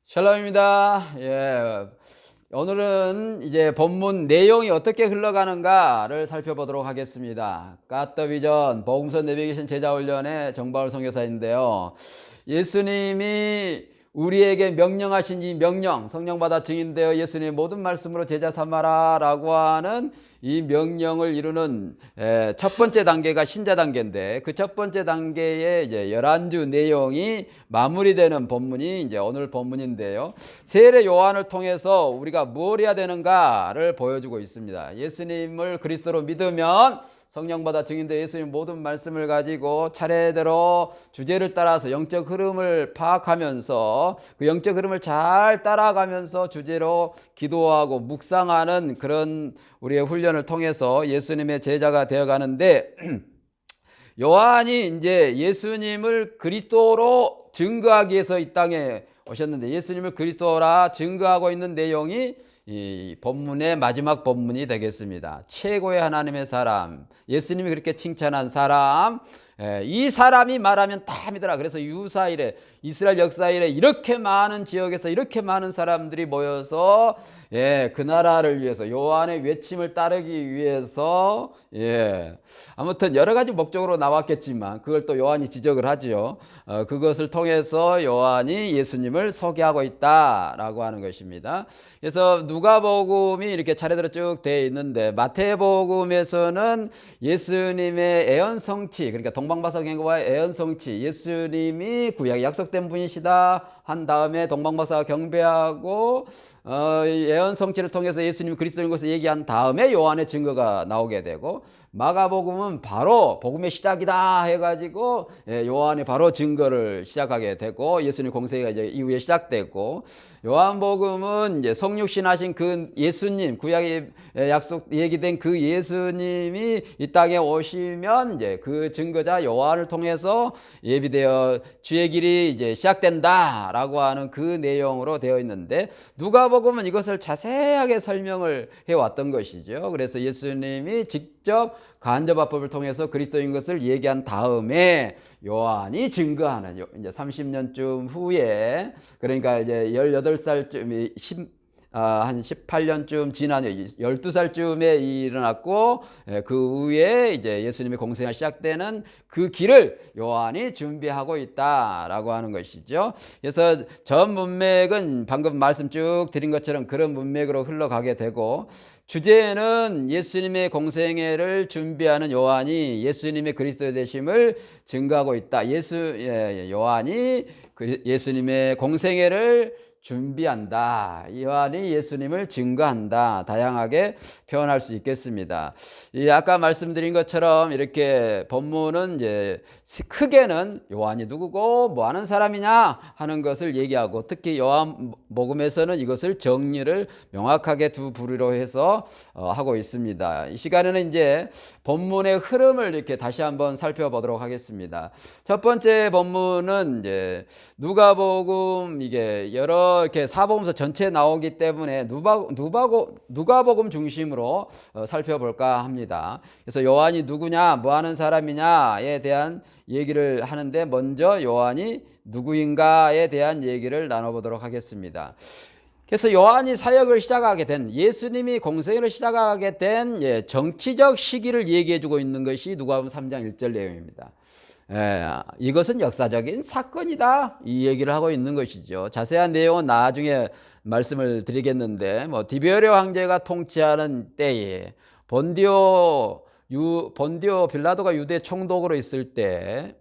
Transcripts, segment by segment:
샬롬입니다. 예. 오늘은 이제 본문 내용이 어떻게 흘러가는가를 살펴보도록 하겠습니다. 갓더 비전 복음서 내비게이션 제자 훈련의 정바울 선교사인데요. 예수님이 우리에게 명령하신 이 명령, 성령 받아 증인되어 예수님의 모든 말씀으로 제자 삼아라 라고 하는 이 명령을 이루는 첫 번째 단계가 신자 단계인데, 그 첫 번째 단계의 이제 11주 내용이 마무리되는 본문이 이제 오늘 본문인데요. 세례 요한을 통해서 우리가 뭘 해야 되는가를 보여주고 있습니다. 예수님을 그리스도로 믿으면 성령 받아 증인된 예수님 모든 말씀을 가지고 차례대로 주제를 따라서 영적 흐름을 파악하면서 그 영적 흐름을 잘 따라가면서 주제로 기도하고 묵상하는 그런 우리의 훈련을 통해서 예수님의 제자가 되어 가는데, 요한이 이제 예수님을 그리스도로 증거하기 위해서 이 땅에 오셨는데, 예수님을 그리스도라 증거하고 있는 내용이 이 본문의 마지막 본문이 되겠습니다. 최고의 하나님의 사람, 예수님이 그렇게 칭찬한 사람, 이 사람이 말하면 다 믿어라. 그래서 유사일에, 이스라엘 역사일에 이렇게 많은 지역에서 이렇게 많은 사람들이 모여서 그 나라를 위해서, 요한의 외침을 따르기 위해서, 아무튼 여러 가지 목적으로 나왔겠지만 그걸 또 요한이 지적을 하죠. 그것을 통해서 요한이 예수님을 소개하고 있다라고 하는 것입니다. 그래서 누가복음이 이렇게 차례대로 쭉 되어 있는데, 마태복음에서는 예수님의 애언성취, 그러니까 동방박사경배와의 애언성취, 예수님이 구약에 약속된 분이시다 한 다음에 동방박사가 경배하고 예언성취를 통해서 예수님이 그리스도인 것을 얘기한 다음에 요한의 증거가 나오게 되고, 마가복음은 바로 복음의 시작이다 해가지고 요한이 바로 증거를 시작하게 되고, 예수님 공생애가 이제 이후에 시작되고, 요한복음은 이제 성육신하신 그 예수님, 구약에 약속 얘기된 그 예수님이 이 땅에 오시면 이제 그 증거자 요한을 통해서 예비되어 주의 길이 이제 시작된다라고 하는 그 내용으로 되어 있는데, 누가복음은 이것을 자세하게 설명을 해왔던 것이죠. 그래서 예수님이 직접 간접화법을 통해서 그리스도인 것을 얘기한 다음에 요한이 증거하는, 이제 30년쯤 후에, 그러니까 이제 18살쯤 한 18년쯤 지난 12살쯤에 일어났고, 그 후에 이제 예수님의 공생애가 시작되는 그 길을 요한이 준비하고 있다라고 하는 것이죠. 그래서 전 문맥은 방금 말씀 쭉 드린 것처럼 그런 문맥으로 흘러가게 되고, 주제는 예수님의 공생애를 준비하는 요한이 예수님의 그리스도 되심을 증거하고 있다. 요한이 예수님의 공생애를 준비한다. 요한이 예수님을 증거한다. 다양하게 표현할 수 있겠습니다. 아까 말씀드린 것처럼 이렇게 본문은 이제 크게는 요한이 누구고 뭐 하는 사람이냐 하는 것을 얘기하고, 특히 요한복음에서는 이것을 정리를 명확하게 두 부류로 해서 하고 있습니다. 이 시간에는 이제 본문의 흐름을 이렇게 다시 한번 살펴보도록 하겠습니다. 첫 번째 본문은 이제 누가복음, 이게 여러 이렇게 사복음서 전체에 나오기 때문에 누가복음 중심으로 살펴볼까 합니다. 그래서 요한이 누구냐, 뭐 하는 사람이냐에 대한 얘기를 하는데, 먼저 요한이 누구인가에 대한 얘기를 나눠보도록 하겠습니다. 그래서 요한이 사역을 시작하게 된, 예수님이 공생애를 시작하게 된 정치적 시기를 얘기해주고 있는 것이 누가복음 3장 1절 내용입니다. 이것은 역사적인 사건이다, 이 얘기를 하고 있는 것이죠. 자세한 내용은 나중에 말씀을 드리겠는데, 디베레 황제가 통치하는 때에 본디오 빌라도가 유대 총독으로 있을 때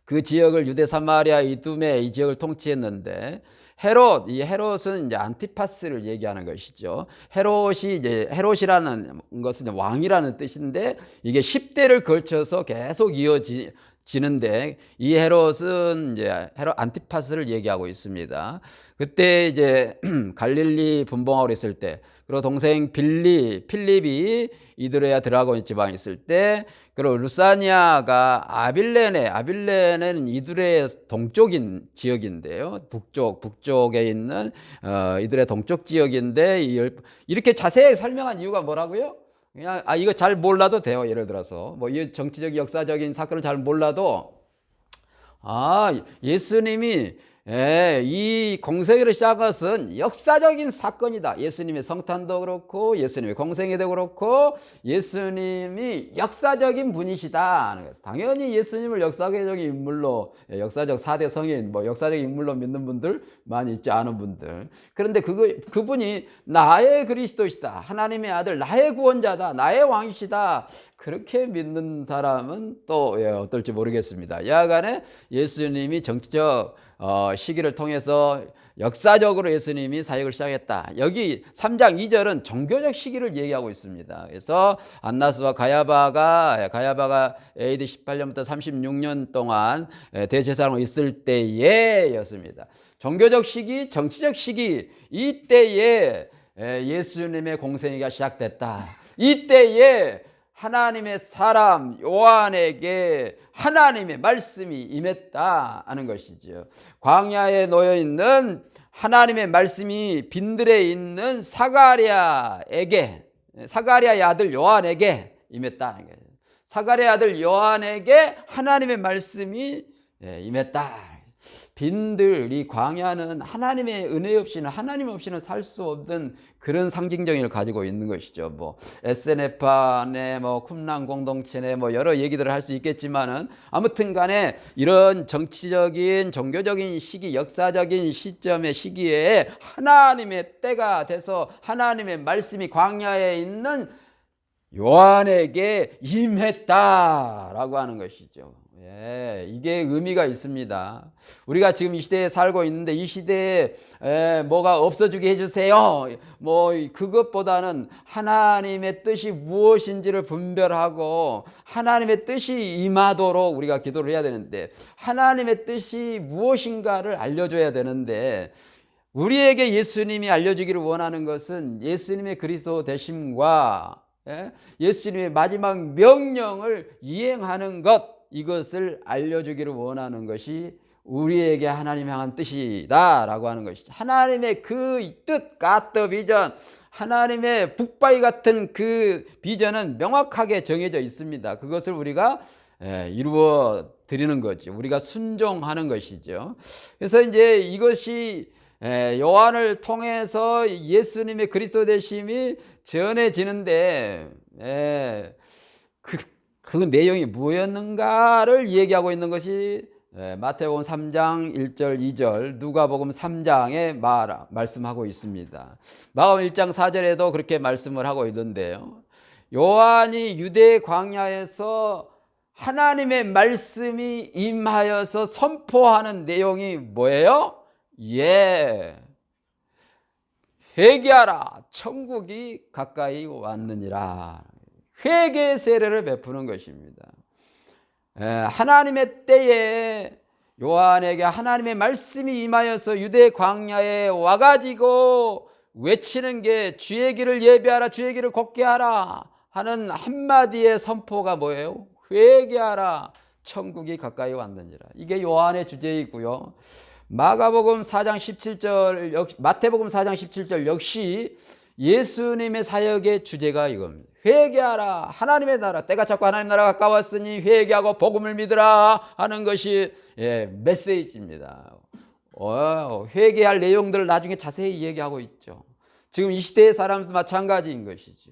그 지역을, 유대 사마리아 이두메 이 지역을 통치했는데, 헤롯은 이제 안티파스를 얘기하는 것이죠. 헤롯이라는 것은 왕이라는 뜻인데, 이게 10대를 걸쳐서 계속 이어지는데, 이 헤롯은 이제 안티파스를 얘기하고 있습니다. 그때 이제 갈릴리 분봉하고 있을 때, 그리고 동생 필립이 이드레아 드라곤 지방에 있을 때, 그리고 루사니아가 아빌레네는 이두레의 동쪽인 지역인데요. 북쪽에 있는 이두레 동쪽 지역인데, 이렇게 자세히 설명한 이유가 뭐라고요? 그냥 이거 잘 몰라도 돼요. 예를 들어서 이 정치적 역사적인 사건을 잘 몰라도, 예수님이 이 공생애를 시작한 것은 역사적인 사건이다. 예수님의 성탄도 그렇고 예수님의 공생애도 그렇고 예수님이 역사적인 분이시다. 당연히 예수님을 역사적인 인물로, 역사적 4대 성인, 역사적인 인물로 믿는 분들 많이 있지 않은 분들. 그런데 그분이 나의 그리스도시다. 하나님의 아들, 나의 구원자다. 나의 왕이시다. 그렇게 믿는 사람은 또 어떨지 모르겠습니다. 여하간에 예수님이 정치적 시기를 통해서 역사적으로 예수님이 사역을 시작했다. 여기 3장 2절은 종교적 시기를 얘기하고 있습니다. 그래서 안나스와 가야바가 AD 18년부터 36년 동안 대제사장으로 있을 때였습니다. 종교적 시기, 정치적 시기, 이때에 예수님의 공생애가 시작됐다. 이때에 하나님의 사람 요한에게 하나님의 말씀이 임했다 하는 것이죠. 광야에 놓여 있는 하나님의 말씀이 빈들에 있는 사가랴의 아들 요한에게 임했다. 사가랴의 아들 요한에게 하나님의 말씀이 임했다. 빈들, 이 광야는 하나님의 은혜 없이는, 하나님 없이는 살 수 없는 그런 상징적인을 가지고 있는 것이죠. SNF파 내 쿰랑 공동체 내 여러 얘기들을 할 수 있겠지만은 아무튼 간에 이런 정치적인, 종교적인 시기, 역사적인 시점의 시기에 하나님의 때가 돼서 하나님의 말씀이 광야에 있는 요한에게 임했다라고 하는 것이죠. 이게 의미가 있습니다. 우리가 지금 이 시대에 살고 있는데 이 시대에 뭐가 없어지게 해주세요. 그것보다는 하나님의 뜻이 무엇인지를 분별하고 하나님의 뜻이 임하도록 우리가 기도를 해야 되는데, 하나님의 뜻이 무엇인가를 알려줘야 되는데, 우리에게 예수님이 알려주기를 원하는 것은 예수님의 그리스도 되심과 예수님의 마지막 명령을 이행하는 것, 이것을 알려주기를 원하는 것이 우리에게 하나님 향한 뜻이다 라고 하는 것이죠. 하나님의 그 뜻, God the vision, 하나님의 북바위 같은 그 비전은 명확하게 정해져 있습니다. 그것을 우리가 이루어 드리는 거죠. 우리가 순종하는 것이죠. 그래서 이제 이것이 요한을 통해서 예수님의 그리스도 되심이 전해지는데 그 내용이 뭐였는가를 얘기하고 있는 것이 마태복음 3장 1절 2절, 누가복음 3장에 말씀하고 있습니다. 마가복음 1장 4절에도 그렇게 말씀을 하고 있는데요. 요한이 유대 광야에서 하나님의 말씀이 임하여서 선포하는 내용이 뭐예요? 회개하라, 천국이 가까이 왔느니라. 회개의 세례를 베푸는 것입니다. 하나님의 때에 요한에게 하나님의 말씀이 임하여서 유대 광야에 와가지고 외치는 게 주의 길을 예비하라, 주의 길을 곱게 하라 하는 한마디의 선포가 뭐예요? 회개하라, 천국이 가까이 왔느니라. 이게 요한의 주제이고요. 마태복음 4장 17절 역시 예수님의 사역의 주제가 이겁니다. 회개하라, 하나님의 나라, 때가 찼고 하나님 나라 가까웠으니 회개하고 복음을 믿으라 하는 것이 메시지입니다. 회개할 내용들을 나중에 자세히 얘기하고 있죠. 지금 이 시대의 사람도 마찬가지인 것이죠.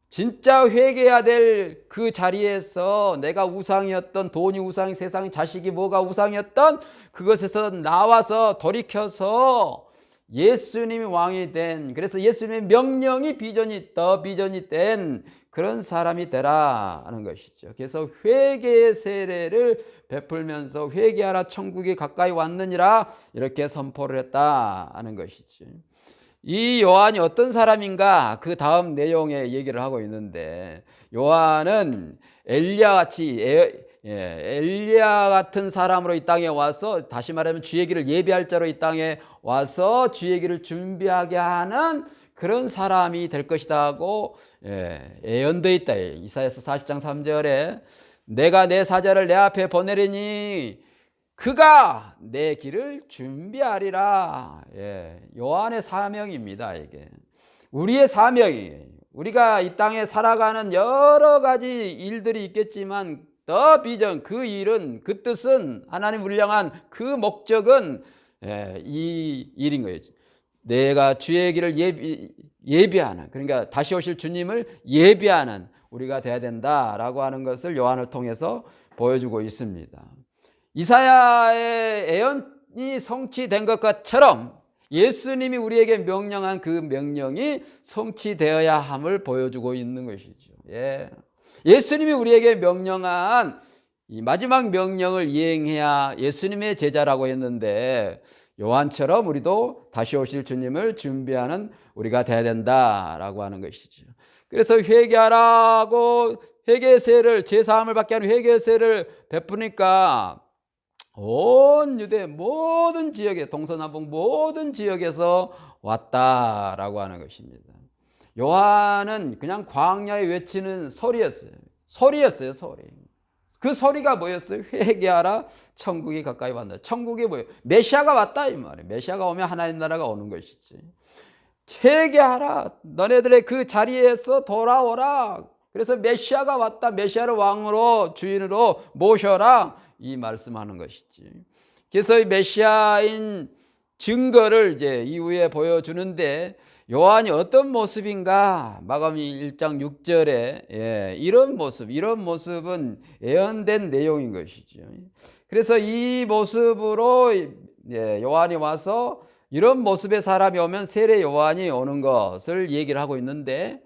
진짜 회개해야 될 그 자리에서 내가 우상이었던, 돈이 우상이, 세상이, 자식이 뭐가 우상이었던 그것에서 나와서 돌이켜서 예수님이 왕이 된, 그래서 예수님의 명령이 비전이 된 그런 사람이 되라 하는 것이죠. 그래서 회개의 세례를 베풀면서 회개하라, 천국이 가까이 왔느니라 이렇게 선포를 했다 하는 것이죠. 이 요한이 어떤 사람인가, 그 다음 내용에 얘기를 하고 있는데, 요한은 엘리야 같은 사람으로 이 땅에 와서, 다시 말하면 주의 길을 예비할 자로 이 땅에 와서 주의 길을 준비하게 하는 그런 사람이 될 것이다 하고 예언되어 있다. 이사야서 40장 3절에 내가 내 사자를 내 앞에 보내리니 그가 내 길을 준비하리라. 요한의 사명입니다. 이게 우리의 사명이에요. 우리가 이 땅에 살아가는 여러 가지 일들이 있겠지만 더 비전, 그 일은, 그 뜻은, 하나님 우리를 향한 그 목적은 이 일인 거예요. 내가 주의 길을 예비하는, 그러니까 다시 오실 주님을 예비하는 우리가 돼야 된다라고 하는 것을 요한을 통해서 보여주고 있습니다. 이사야의 예언이 성취된 것처럼 예수님이 우리에게 명령한 그 명령이 성취되어야 함을 보여주고 있는 것이죠. 예수님이 우리에게 명령한 이 마지막 명령을 이행해야 예수님의 제자라고 했는데, 요한처럼 우리도 다시 오실 주님을 준비하는 우리가 돼야 된다라고 하는 것이죠. 그래서 회개하라고 회개세를, 제사함을 받게 하는 회개세를 베푸니까 온 유대 모든 지역에, 동서남북 모든 지역에서 왔다라고 하는 것입니다. 요한은 그냥 광야에 외치는 소리였어요. 소리. 그 소리가 뭐였어요? 회개하라, 천국이 가까이 왔다. 천국이 뭐예요? 메시아가 왔다 이 말이에요. 메시아가 오면 하나님 나라가 오는 것이지. 회개하라, 너네들의 그 자리에서 돌아오라. 그래서 메시아가 왔다. 메시아를 왕으로, 주인으로 모셔라, 이 말씀하는 것이지. 그래서 이 메시아인 증거를 이제 이후에 보여주는데, 요한이 어떤 모습인가? 마가복음 1장 6절에 이런 모습은 예언된 내용인 것이죠. 그래서 이 모습으로 요한이 와서 이런 모습의 사람이 오면 세례 요한이 오는 것을 얘기를 하고 있는데,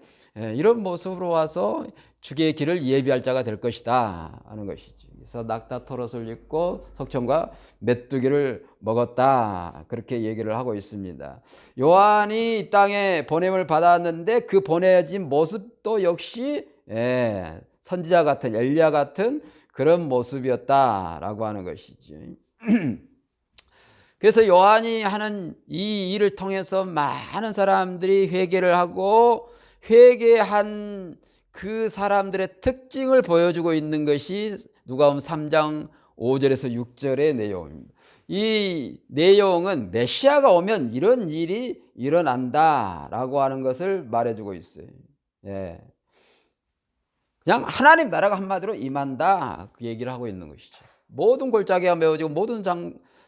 이런 모습으로 와서 주의 길을 예비할 자가 될 것이다 하는 것이죠. 그래서 낙타 털옷을 입고 석청과 메뚜기를 먹었다, 그렇게 얘기를 하고 있습니다. 요한이 이 땅에 보냄을 받았는데 그 보내진 모습도 역시 선지자 같은, 엘리야 같은 그런 모습이었다라고 하는 것이죠. 그래서 요한이 하는 이 일을 통해서 많은 사람들이 회개를 하고, 회개한 그 사람들의 특징을 보여주고 있는 것이 누가복음 3장 5절에서 6절의 내용입니다. 이 내용은 메시아가 오면 이런 일이 일어난다라고 하는 것을 말해주고 있어요. 그냥 하나님 나라가 한마디로 임한다, 그 얘기를 하고 있는 것이죠. 모든 골짜기가 메워지고 모든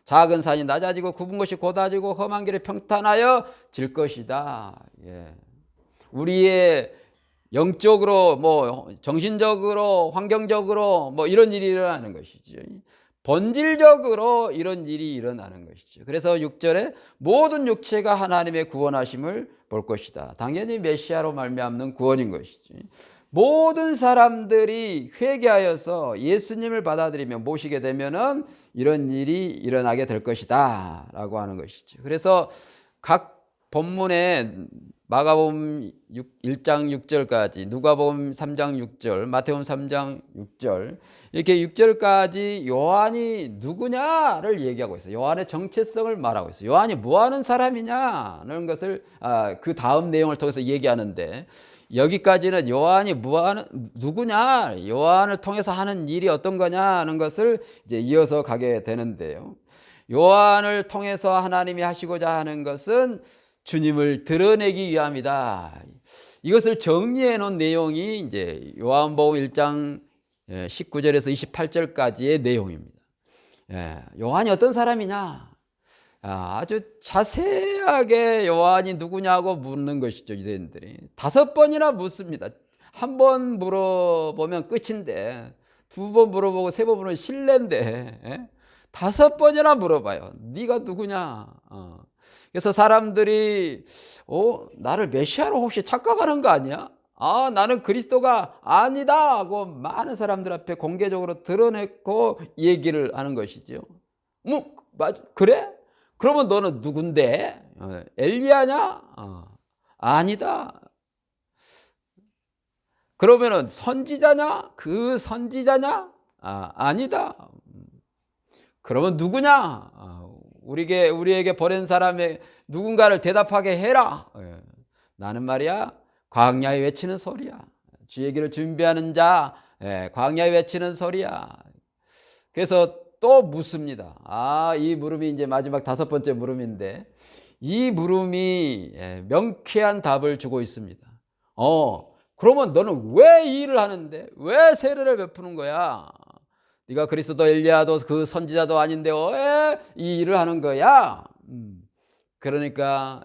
작은 산이 낮아지고 굽은 것이 곧아지고 험한 길이 평탄하여 질 것이다. 우리의 영적으로, 정신적으로, 환경적으로 이런 일이 일어나는 것이죠. 본질적으로 이런 일이 일어나는 것이죠. 그래서 6절에 모든 육체가 하나님의 구원하심을 볼 것이다. 당연히 메시아로 말미암는 구원인 것이죠. 모든 사람들이 회개하여서 예수님을 받아들이며 모시게 되면은 이런 일이 일어나게 될 것이다 라고 하는 것이죠. 그래서 각 본문에 마가복음 1장 6절까지, 누가복음 3장 6절, 마태복음 3장 6절, 이렇게 6절까지 요한이 누구냐를 얘기하고 있어요. 요한의 정체성을 말하고 있어요. 요한이 뭐하는 사람이냐는 것을 그 다음 내용을 통해서 얘기하는데, 여기까지는 요한이 누구냐, 요한을 통해서 하는 일이 어떤 거냐는 것을 이제 이어서 가게 되는데요. 요한을 통해서 하나님이 하시고자 하는 것은 주님을 드러내기 위함이다. 이것을 정리해 놓은 내용이 이제 요한복음 1장 19절에서 28절까지의 내용입니다. 요한이 어떤 사람이냐? 아주 자세하게 요한이 누구냐고 묻는 것이죠. 유대인들이 5번이나 묻습니다. 한 번 물어보면 끝인데, 2번 물어보고 3번 물어보면 실례인데 5번이나 물어봐요. 네가 누구냐? 그래서 사람들이 나를 메시아로 혹시 착각하는 거 아니야? 나는 그리스도가 아니다 하고 많은 사람들 앞에 공개적으로 드러내고 얘기를 하는 것이죠. 그래? 그러면 너는 누군데? 엘리야냐? 아니다. 그러면은 선지자냐? 그 선지자냐? 아니다. 그러면 누구냐? 우리에게 보낸 사람의 누군가를 대답하게 해라. 나는 말이야, 광야에 외치는 소리야. 주의 길을 준비하는 자, 광야에 외치는 소리야. 그래서 또 묻습니다. 이 물음이 이제 마지막 5번째 물음인데, 이 물음이 명쾌한 답을 주고 있습니다. 그러면 너는 왜 이 일을 하는데? 왜 세례를 베푸는 거야? 네가 그리스도 엘리야도 그 선지자도 아닌데 왜 이 일을 하는 거야? 그러니까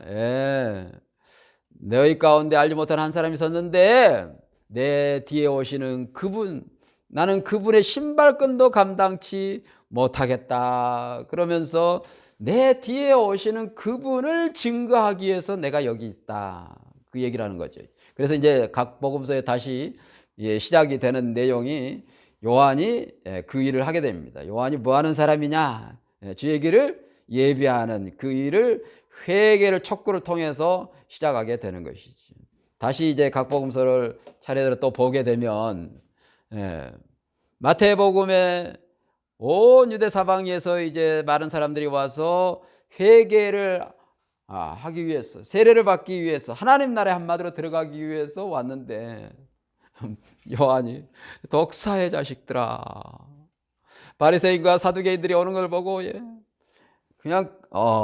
너희 가운데 알지 못한 한 사람이 있었는데 내 뒤에 오시는 그분, 나는 그분의 신발끈도 감당치 못하겠다. 그러면서 내 뒤에 오시는 그분을 증거하기 위해서 내가 여기 있다. 그 얘기를 하는 거죠. 그래서 이제 각 복음서에 다시 시작이 되는 내용이 요한이 그 일을 하게 됩니다. 요한이 뭐 하는 사람이냐? 주의 길을 예비하는 그 일을 회개를 촉구를 통해서 시작하게 되는 것이지. 다시 이제 각 복음서를 차례대로 또 보게 되면 마태복음에 온 유대 사방에서 이제 많은 사람들이 와서 회개를 하기 위해서, 세례를 받기 위해서, 하나님 나라에 한마디로 들어가기 위해서 왔는데 요한이 독사의 자식들아, 바리새인과 사두개인들이 오는 걸 보고 그냥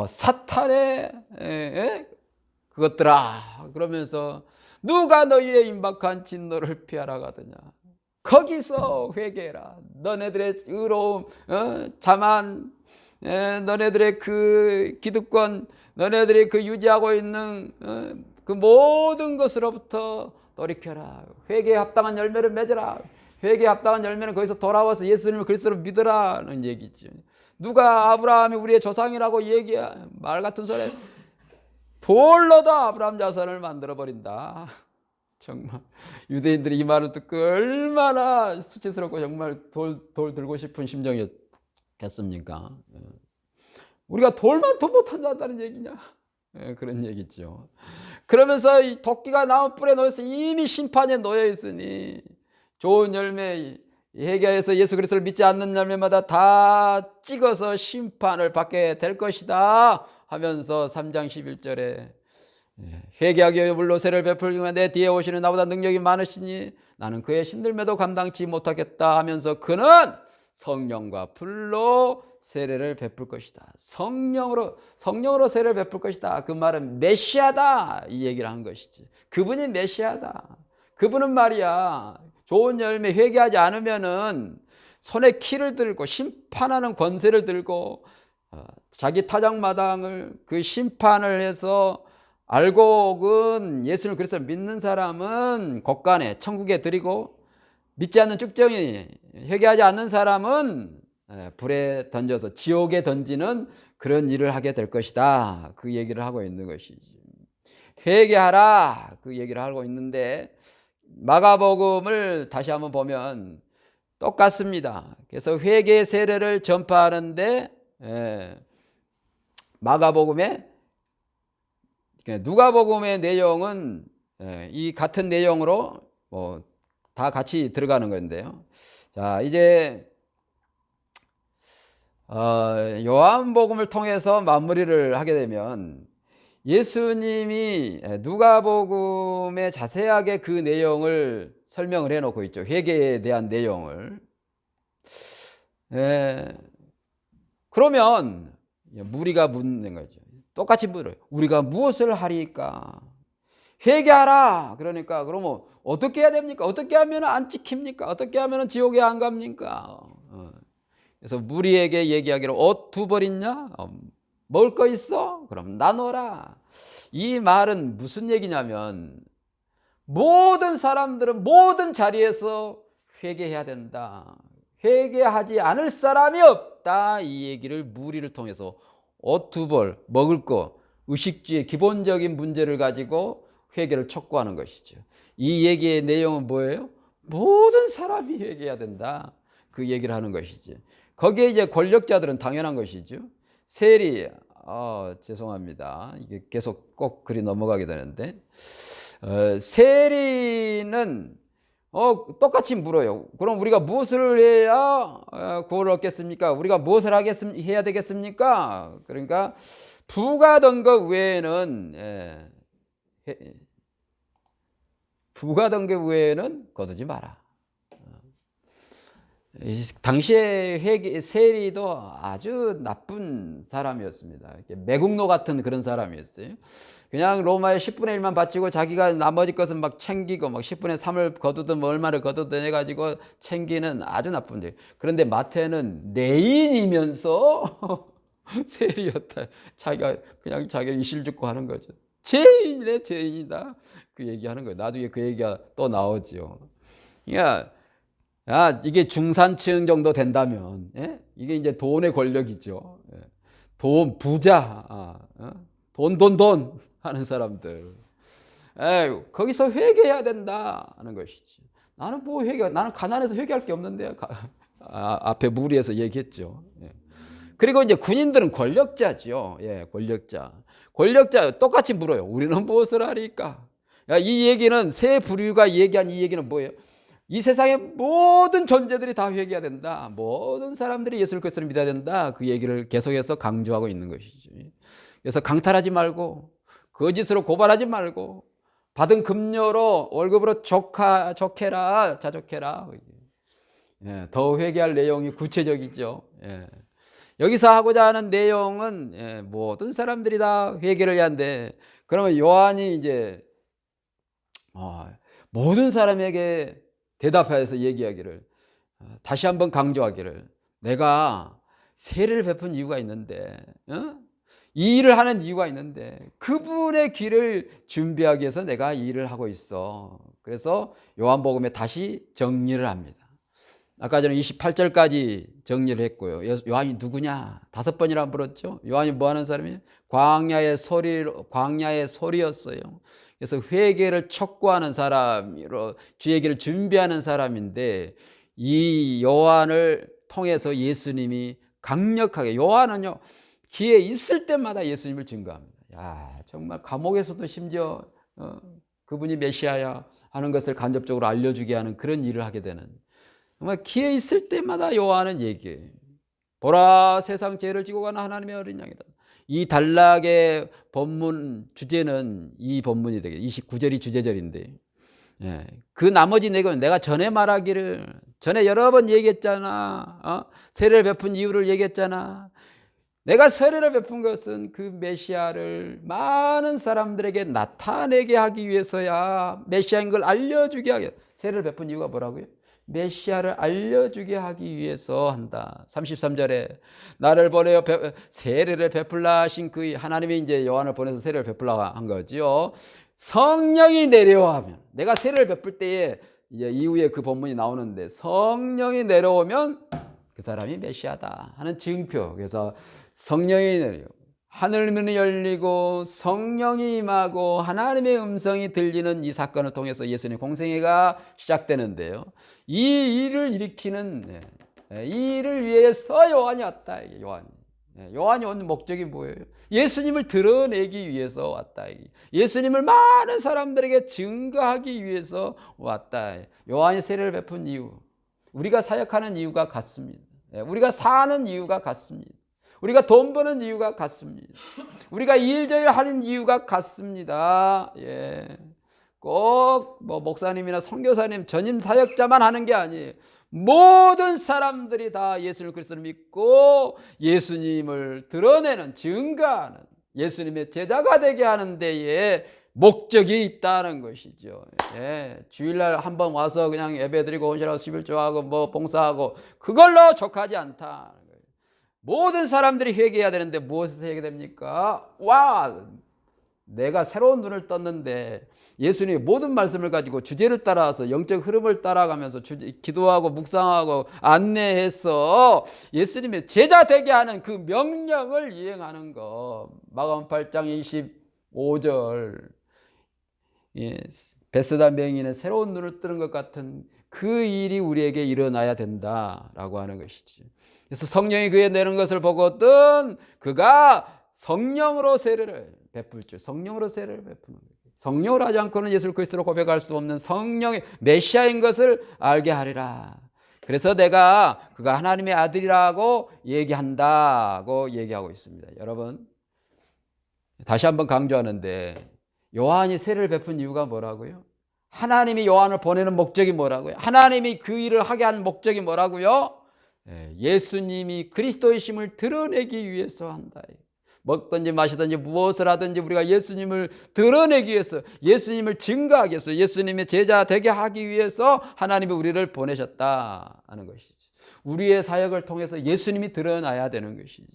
사탄의 그것들아 그러면서 누가 너희의 임박한 진노를 피하라 가더냐. 거기서 회개해라. 너네들의 의로움, 자만, 너네들의 그 기득권, 너네들이 그 유지하고 있는 그 모든 것으로부터 돌이켜라. 회개에 합당한 열매를 맺으라. 회개에 합당한 열매는 거기서 돌아와서 예수님을 그리스도로 믿으라는 얘기죠. 누가 아브라함이 우리의 조상이라고 얘기해 말 같은 소리. 돌로도 아브라함 자손을 만들어버린다. 정말 유대인들이 이 말을 듣고 얼마나 수치스럽고 정말 돌 들고 싶은 심정이었겠습니까? 우리가 돌만 더 못한다는 얘기냐? 그런 얘기죠. 그러면서 이 도끼가 나무 뿔에 놓여서 이미 심판에 놓여 있으니 좋은 열매, 회개해서 예수 그리스도를 믿지 않는 열매마다 다 찍어서 심판을 받게 될 것이다 하면서 3장 11절에 회개하기 위해 물로 세를 베풀기만 내 뒤에 오시는 나보다 능력이 많으시니 나는 그의 신들매도 감당치 못하겠다 하면서 그는 성령과 불로 세례를 베풀 것이다. 성령으로 세례를 베풀 것이다. 그 말은 메시아다 이 얘기를 한 것이지. 그분이 메시아다. 그분은 말이야 좋은 열매 회개하지 않으면은 손에 키를 들고 심판하는 권세를 들고 자기 타작마당을 그 심판을 해서 알곡은 예수를 그리스도 믿는 사람은 곳간에 천국에 드리고 믿지 않는 쭉정이 회개하지 않는 사람은 불에 던져서 지옥에 던지는 그런 일을 하게 될 것이다. 그 얘기를 하고 있는 것이지. 회개하라 그 얘기를 하고 있는데 마가복음을 다시 한번 보면 똑같습니다. 그래서 회개 세례를 전파하는데 마가복음에 누가복음의 내용은 이 같은 내용으로 다 같이 들어가는 건데요. 자, 이제 요한복음을 통해서 마무리를 하게 되면 예수님이 누가복음에 자세하게 그 내용을 설명을 해놓고 있죠. 회개에 대한 내용을. 그러면 무리가 묻는 거죠. 똑같이 물어요. 우리가 무엇을 하리까? 회개하라. 그러니까 그러면 어떻게 해야 됩니까? 어떻게 하면 안 찍힙니까? 어떻게 하면 지옥에 안 갑니까? 그래서 무리에게 얘기하기로 옷 두 벌 있냐? 먹을 거 있어? 그럼 나눠라. 이 말은 무슨 얘기냐면 모든 사람들은 모든 자리에서 회개해야 된다. 회개하지 않을 사람이 없다. 이 얘기를 무리를 통해서 옷 두 벌, 먹을 거, 의식주의 기본적인 문제를 가지고 회개를 촉구하는 것이죠. 이 얘기의 내용은 뭐예요? 모든 사람이 회개해야 된다. 그 얘기를 하는 것이죠. 거기에 이제 권력자들은 당연한 것이죠. 세리, 죄송합니다. 이게 계속 꼭 글이 넘어가게 되는데, 세리는 똑같이 물어요. 그럼 우리가 무엇을 해야 구원을 얻겠습니까? 우리가 무엇을 해야 되겠습니까? 그러니까 부가던 것 외에는 부가던 것 외에는 거두지 마라. 당시에 세리도 아주 나쁜 사람이었습니다. 매국노 같은 그런 사람이었어요. 그냥 로마의 10분의 1만 바치고 자기가 나머지 것은 막 챙기고 막 10분의 3을 거두든 뭐 얼마를 거두든 해가지고 챙기는 아주 나쁜 데. 그런데 마태는 레인이면서 세리였다. 자기가 그냥 자기를 이실 죽고 하는 거죠. 죄인이네, 죄인이다. 그 얘기하는 거예요. 나중에 그 얘기가 또 나오죠. 그러니까 이게 중산층 정도 된다면, 예? 이게 이제 돈의 권력이죠. 예. 돈, 부자, 돈 하는 사람들. 거기서 회개해야 된다 하는 것이지. 나는 뭐 나는 가난해서 회개할 게 없는데, 앞에 무리해서 얘기했죠. 예. 그리고 이제 군인들은 권력자죠. 예, 권력자 똑같이 물어요. 우리는 무엇을 하리까? 이 얘기는 세 부류가 얘기한 이 얘기는 뭐예요? 이 세상의 모든 존재들이 다 회개해야 된다. 모든 사람들이 예수 그리스도를 믿어야 된다. 그 얘기를 계속해서 강조하고 있는 것이죠. 그래서 강탈하지 말고 거짓으로 고발하지 말고 받은 급료로 월급으로 자족해라. 예, 더 회개할 내용이 구체적이죠. 예. 여기서 하고자 하는 내용은 모든 사람들이 다 회개를 해야 하는데, 그러면 요한이 이제 모든 사람에게 대답해서 얘기하기를, 다시 한번 강조하기를, 내가 세례를 베푼 이유가 있는데, 이 일을 하는 이유가 있는데 그분의 길을 준비하기 위해서 내가 이 일을 하고 있어. 그래서 요한복음에 다시 정리를 합니다. 아까 전에 28절까지 정리를 했고요. 요한이 누구냐? 5번이나 물었죠. 요한이 뭐 하는 사람이에요? 광야의 소리였어요. 그래서 회개를 촉구하는 사람으로 주의 길을 준비하는 사람인데, 이 요한을 통해서 예수님이 강력하게, 요한은요 기회 있을 때마다 예수님을 증거합니다. 정말 감옥에서도 심지어 그분이 메시아야 하는 것을 간접적으로 알려주게 하는 그런 일을 하게 되는, 정말 기회 있을 때마다 요한은 얘기해요. 보라, 세상 죄를 지고 가는 하나님의 어린 양이다. 이 단락의 본문 주제는 이 본문이 되게 29절이 주제절인데, 그 나머지 내가 전에 말하기를, 전에 여러 번 얘기했잖아. 세례를 베푼 이유를 얘기했잖아. 내가 세례를 베푼 것은 그 메시아를 많은 사람들에게 나타내게 하기 위해서야. 메시아인 걸 알려주게 하게. 세례를 베푼 이유가 뭐라고요? 메시아를 알려주게 하기 위해서 한다. 33절에 나를 보내어 세례를 베풀라 하신 그 하나님이 이제 요한을 보내서 세례를 베풀라 한 거죠. 성령이 내려오면, 내가 세례를 베풀 때에 이제 이후에 그 본문이 나오는데, 성령이 내려오면 그 사람이 메시아다 하는 증표. 그래서 성령이 내려, 하늘문이 열리고 성령이 임하고 하나님의 음성이 들리는 이 사건을 통해서 예수님의 공생애가 시작되는데요. 이 일을 일으키는, 이 일을 위해서 요한이 왔다. 요한이 온 목적이 뭐예요? 예수님을 드러내기 위해서 왔다. 예수님을 많은 사람들에게 증거하기 위해서 왔다. 요한이 세례를 베푼 이유, 우리가 사역하는 이유가 같습니다. 우리가 사는 이유가 같습니다. 우리가 돈 버는 이유가 같습니다. 우리가 일저일 하는 이유가 같습니다. 꼭 목사님이나 선교사님, 전임 사역자만 하는 게 아니에요. 모든 사람들이 다 예수 그리스도를 믿고 예수님을 드러내는, 증거하는, 예수님의 제자가 되게 하는 데에 목적이 있다는 것이죠. 주일날 한번 와서 그냥 예배드리고 온실하고 11조하고 봉사하고 그걸로 족하지 않다. 모든 사람들이 회개해야 되는데 무엇에서 회개됩니까? 내가 새로운 눈을 떴는데 예수님의 모든 말씀을 가지고 주제를 따라서 영적 흐름을 따라가면서 기도하고 묵상하고 안내해서 예수님의 제자 되게 하는 그 명령을 이행하는 것. 마가복음 8장 25절, 베스다 명인의 새로운 눈을 뜨는 것 같은 그 일이 우리에게 일어나야 된다라고 하는 것이지. 그래서 성령이 그에 내는 것을 보거든 그가 성령으로 세례를 베풀 줄, 성령으로 세례를 베푸는 거예요. 성령으로 하지 않고는 예수 그리스도로 고백할 수 없는 성령의 메시아인 것을 알게 하리라. 그래서 내가 그가 하나님의 아들이라고 얘기한다고 얘기하고 있습니다. 여러분, 다시 한번 강조하는데 요한이 세례를 베푼 이유가 뭐라고요? 하나님이 요한을 보내는 목적이 뭐라고요? 하나님이 그 일을 하게 한 목적이 뭐라고요? 예수님이 그리스도이심을 드러내기 위해서 한다. 먹든지 마시든지 무엇을 하든지 우리가 예수님을 드러내기 위해서, 예수님을 증거하기 위해서, 예수님의 제자 되게 하기 위해서 하나님이 우리를 보내셨다 하는 것이죠. 우리의 사역을 통해서 예수님이 드러나야 되는 것이지.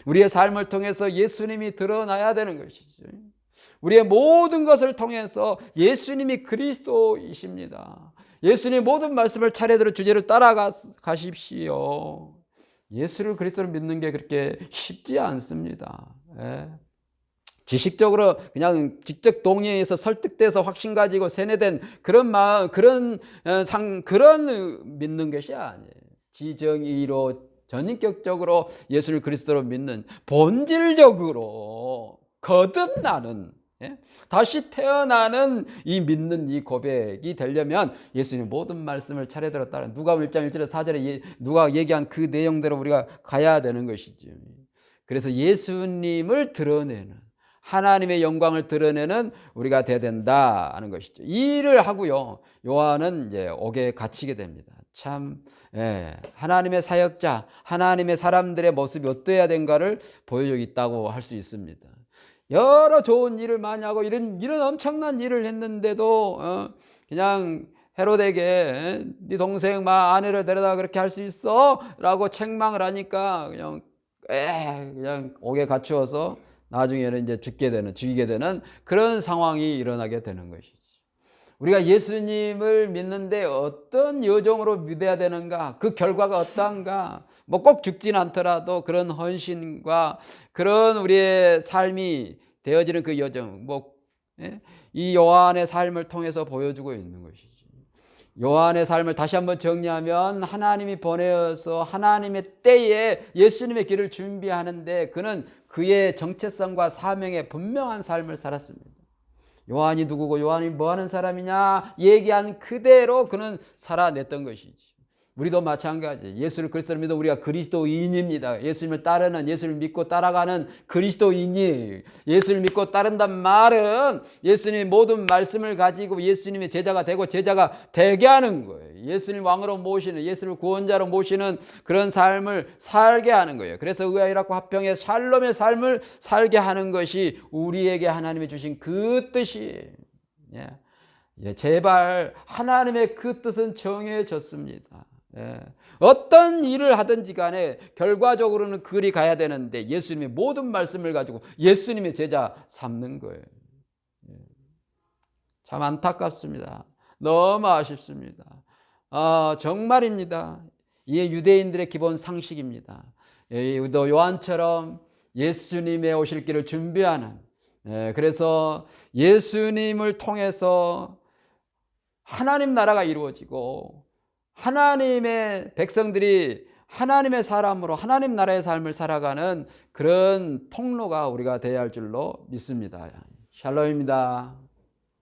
우리의 삶을 통해서 예수님이 드러나야 되는 것이죠. 우리의 모든 것을 통해서 예수님이 그리스도이십니다. 예수님의 모든 말씀을 차례대로 주제를 따라가십시오. 예수를 그리스도를 믿는 게 그렇게 쉽지 않습니다. 지식적으로 그냥 직접 동의해서 설득돼서 확신 가지고 세뇌된 그런 마음, 그런 믿는 것이 아니에요. 지정의로 전인격적으로 예수를 그리스도로 믿는, 본질적으로 거듭나는, 다시 태어나는 이 믿는 이 고백이 되려면 예수님의 모든 말씀을 차례대로 따라 누가복음 1장 1절에서 4절에 누가 얘기한 그 내용대로 우리가 가야 되는 것이죠. 그래서 예수님을 드러내는, 하나님의 영광을 드러내는 우리가 되어야 된다 하는 것이죠. 이 일을 하고요, 요한은 이제 옥에 갇히게 됩니다. 참, 하나님의 사역자, 하나님의 사람들의 모습이 어떠해야 된가를 보여주고 있다고 할 수 있습니다. 여러 좋은 일을 많이 하고 이런 엄청난 일을 했는데도 그냥 헤로데에게 네 동생 아내를 데려다 그렇게 할 수 있어? 라고 책망을 하니까 그냥 옥에 갇히어서 나중에는 이제 죽이게 되는 그런 상황이 일어나게 되는 것이죠. 우리가 예수님을 믿는데 어떤 여정으로 믿어야 되는가, 그 결과가 어떠한가, 꼭 죽진 않더라도 그런 헌신과 그런 우리의 삶이 되어지는 그 여정, 이 요한의 삶을 통해서 보여주고 있는 것이죠. 요한의 삶을 다시 한번 정리하면, 하나님이 보내어서 하나님의 때에 예수님의 길을 준비하는데 그는 그의 정체성과 사명에 분명한 삶을 살았습니다. 요한이 누구고 요한이 뭐하는 사람이냐 얘기한 그대로 그는 살아냈던 것이지. 우리도 마찬가지. 예수를 그리스도로 믿어 우리가 그리스도인입니다. 예수님을 따르는, 예수를 믿고 따라가는 그리스도인이, 예수를 믿고 따른단 말은 예수님의 모든 말씀을 가지고 예수님의 제자가 되고 제자가 되게 하는 거예요. 예수님 왕으로 모시는, 예수를 구원자로 모시는 그런 삶을 살게 하는 거예요. 그래서 의아이라고 화평의 샬롬의 삶을 살게 하는 것이 우리에게 하나님이 주신 그 뜻이에요. 제발 하나님의 그 뜻은 정해졌습니다. 어떤 일을 하든지 간에 결과적으로는 그리 가야 되는데 예수님의 모든 말씀을 가지고 예수님의 제자 삼는 거예요. 참 안타깝습니다. 너무 아쉽습니다. 정말입니다. 이게 유대인들의 기본 상식입니다. 또 요한처럼 예수님의 오실 길을 준비하는, 그래서 예수님을 통해서 하나님 나라가 이루어지고 하나님의 백성들이 하나님의 사람으로 하나님 나라의 삶을 살아가는 그런 통로가 우리가 되어야 할 줄로 믿습니다. 샬롬입니다.